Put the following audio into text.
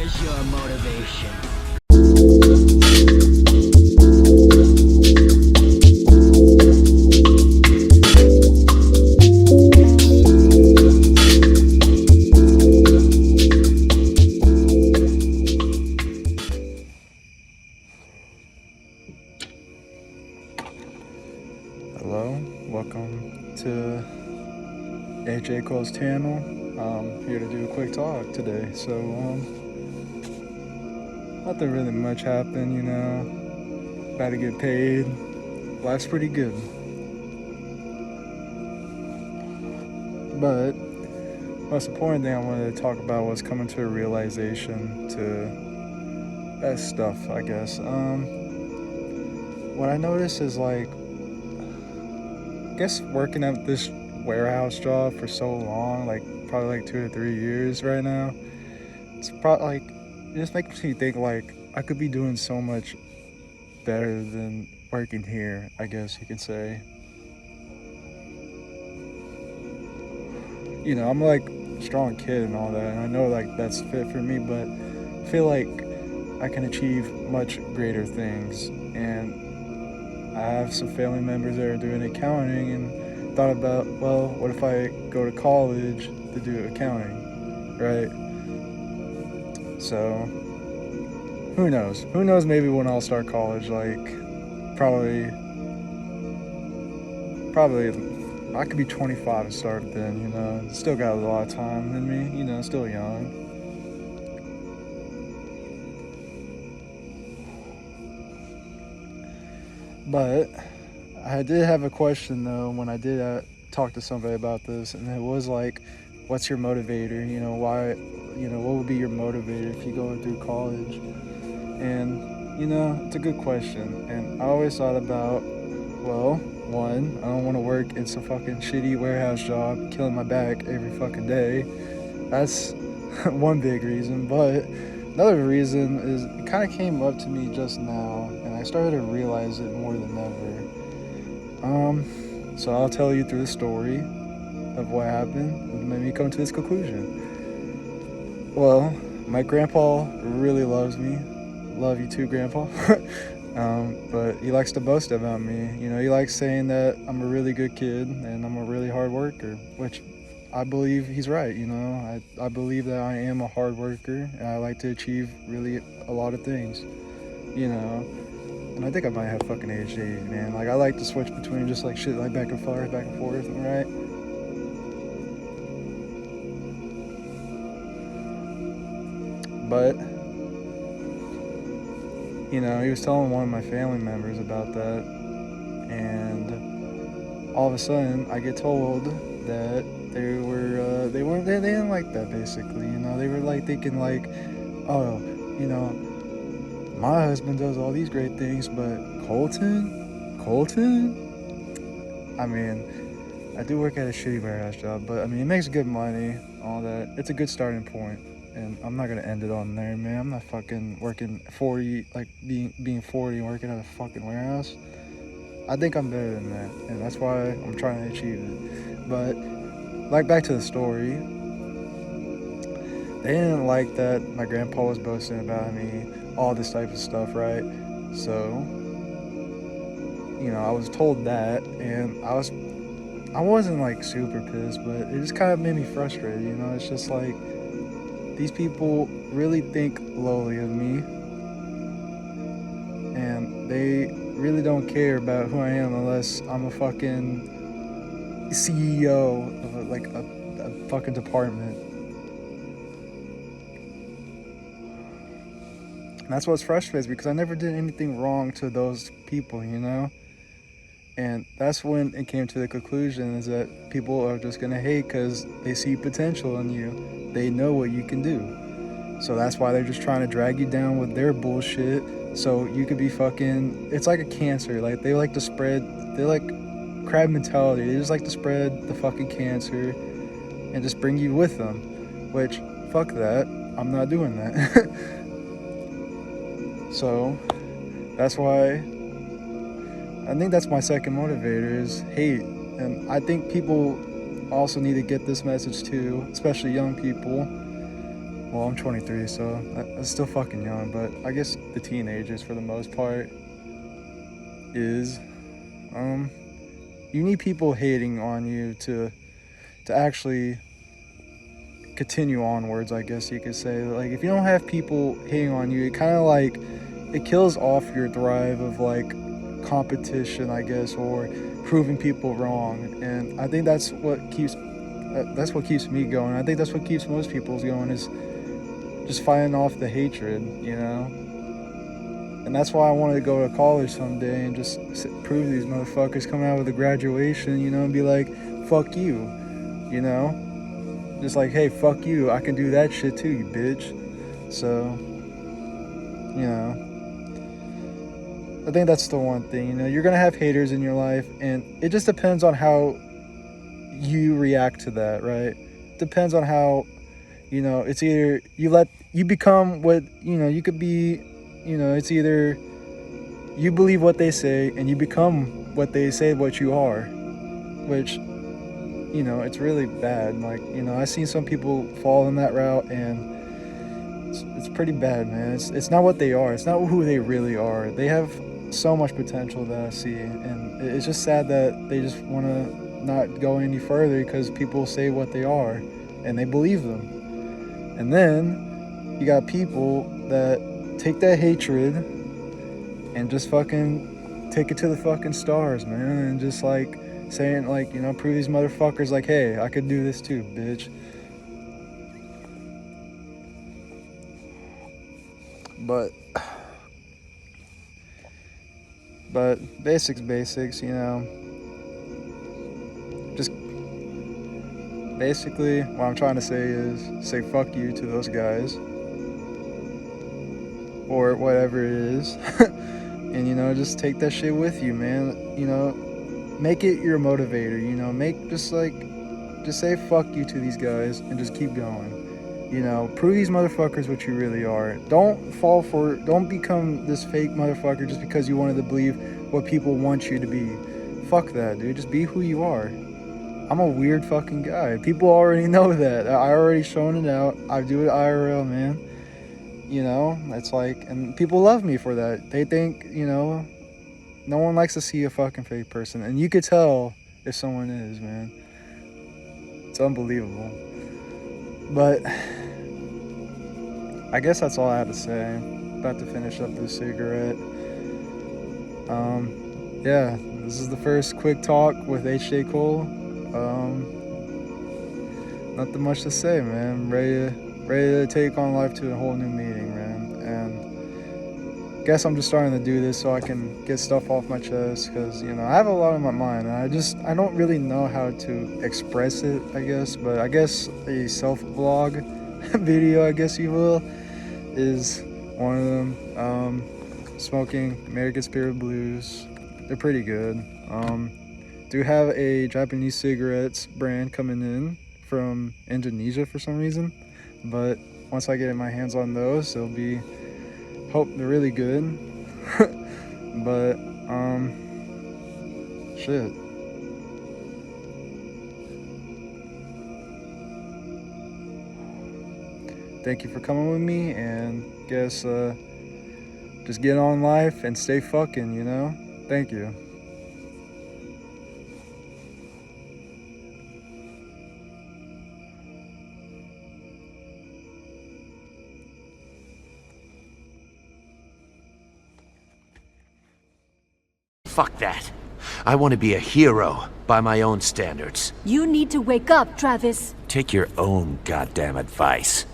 Where's your motivation? Hello, welcome to hjkol's channel. I'm here to do a quick talk today. So, nothing really much happened, About to get paid. Life's pretty good. But most important thing I wanted to talk about was coming to a realization to that stuff, I guess. What I noticed is I guess working at this warehouse job for so long, probably 2 to 3 years right now, it's probably it just makes me think I could be doing so much better than working here, I guess you could say. I'm a strong kid and all that, and I know that's fit for me, but I feel like I can achieve much greater things. And I have some family members that are doing accounting, and thought about, well, what if I go to college to do accounting, right? So who knows? Maybe when I'll start college, probably I could be 25 and start then, Still got a lot of time in me, still young. But I did have a question though when I did talk to somebody about this, and it was what's your motivator? Why? What would be your motivator if you go through college? And it's a good question. And I always thought about, well, one, I don't want to work in some fucking shitty warehouse job, killing my back every fucking day. That's one big reason. But another reason is it kind of came up to me just now, and I started to realize it more than ever. So I'll tell you through the story of what happened and made me come to this conclusion. Well, my grandpa really loves me. Love you too, Grandpa. But he likes to boast about me. He likes saying that I'm a really good kid and I'm a really hard worker, which I believe he's right. I believe that I am a hard worker, and I like to achieve really a lot of things, And I think I might have fucking ADHD, man. I like to switch between just shit back and forth, right? But he was telling one of my family members about that, and all of a sudden I get told that they didn't like that, basically. They were thinking oh, my husband does all these great things, but Colton, I mean, I do work at a shitty warehouse job, but it makes good money, all that. It's a good starting point. And I'm not gonna end it on there, man. I'm not fucking working 40, being 40 and working at a fucking warehouse. I think I'm better than that, and that's why I'm trying to achieve it. But back to the story, they didn't like that my grandpa was boasting about me, all this type of stuff, right? So, I was told that, and I wasn't super pissed, but it just kind of made me frustrated. It's just these people really think lowly of me, and they really don't care about who I am unless I'm a fucking CEO of a fucking department. And that's what's frustrating, because I never did anything wrong to those people, And that's when it came to the conclusion is that people are just gonna hate because they see potential in you. They know what you can do. So that's why they're just trying to drag you down with their bullshit, so you could be fucking, it's like a cancer. They like to spread, they crab mentality. They just like to spread the fucking cancer and just bring you with them, which, fuck that. I'm not doing that. So that's why I think that's my second motivator, is hate. And I think people also need to get this message too, especially young people. well, I'm 23, so that's still fucking young, but I guess the teenagers for the most part is, you need people hating on you to actually continue onwards, I guess you could say. Like, if you don't have people hating on you, it kind of like, it kills off your drive of like competition, I guess, or proving people wrong. And I think that's what keeps me going. I think that's what keeps most people's going, is just fighting off the hatred, you know. And that's why I wanted to go to college someday and just prove these motherfuckers coming out with a graduation, you know, and be like, fuck you, you know. Just like, hey, fuck you, I can do that shit too, you bitch. So, you know, I think that's the one thing, you know, you're gonna have haters in your life, and it just depends on how you react to that, right? Depends on how, you know, it's either you become what, you know, you could be, you know, it's either you believe what they say and you become what they say what you are, which, you know, it's really bad. Like, you know, I've seen some people fall in that route, and it's pretty bad, man. It's not what they are. It's not who they really are. They have so much potential that I see, and it's just sad that they just want to not go any further because people say what they are, and they believe them. And then you got people that take that hatred and just fucking take it to the fucking stars, man, and just like saying, like, you know, prove these motherfuckers like, hey, I could do this too, bitch. But basics, you know. Just basically what I'm trying to say is say fuck you to those guys, or whatever it is. And, you know, just take that shit with you, man. You know, make it your motivator, you know, just say fuck you to these guys and just keep going. You know, prove these motherfuckers what you really are. Don't become this fake motherfucker just because you wanted to believe what people want you to be. Fuck that, dude. Just be who you are. I'm a weird fucking guy. People already know that. I already shown it out. I do it IRL, man. You know, it's like, and people love me for that. They think, you know, no one likes to see a fucking fake person, and you could tell if someone is, man. It's unbelievable. But I guess that's all I had to say. About to finish up this cigarette. Yeah, this is the first quick talk with hjkol. Nothing much to say, man. Ready to take on life to a whole new meaning, man. And guess I'm just starting to do this so I can get stuff off my chest, because, you know, I have a lot on my mind, and I don't really know how to express it, I guess. But I guess a self-vlog video, I guess you will, is one of them. Smoking American Spirit Blues. They're pretty good. Do have a Japanese cigarettes brand coming in from Indonesia for some reason, but once I get my hands on those, they'll be, hope they're really good. But shit. Thank you for coming with me, and guess just get on life and stay fucking, you know? Thank you. Fuck that. I want to be a hero by my own standards. You need to wake up, Travis. Take your own goddamn advice.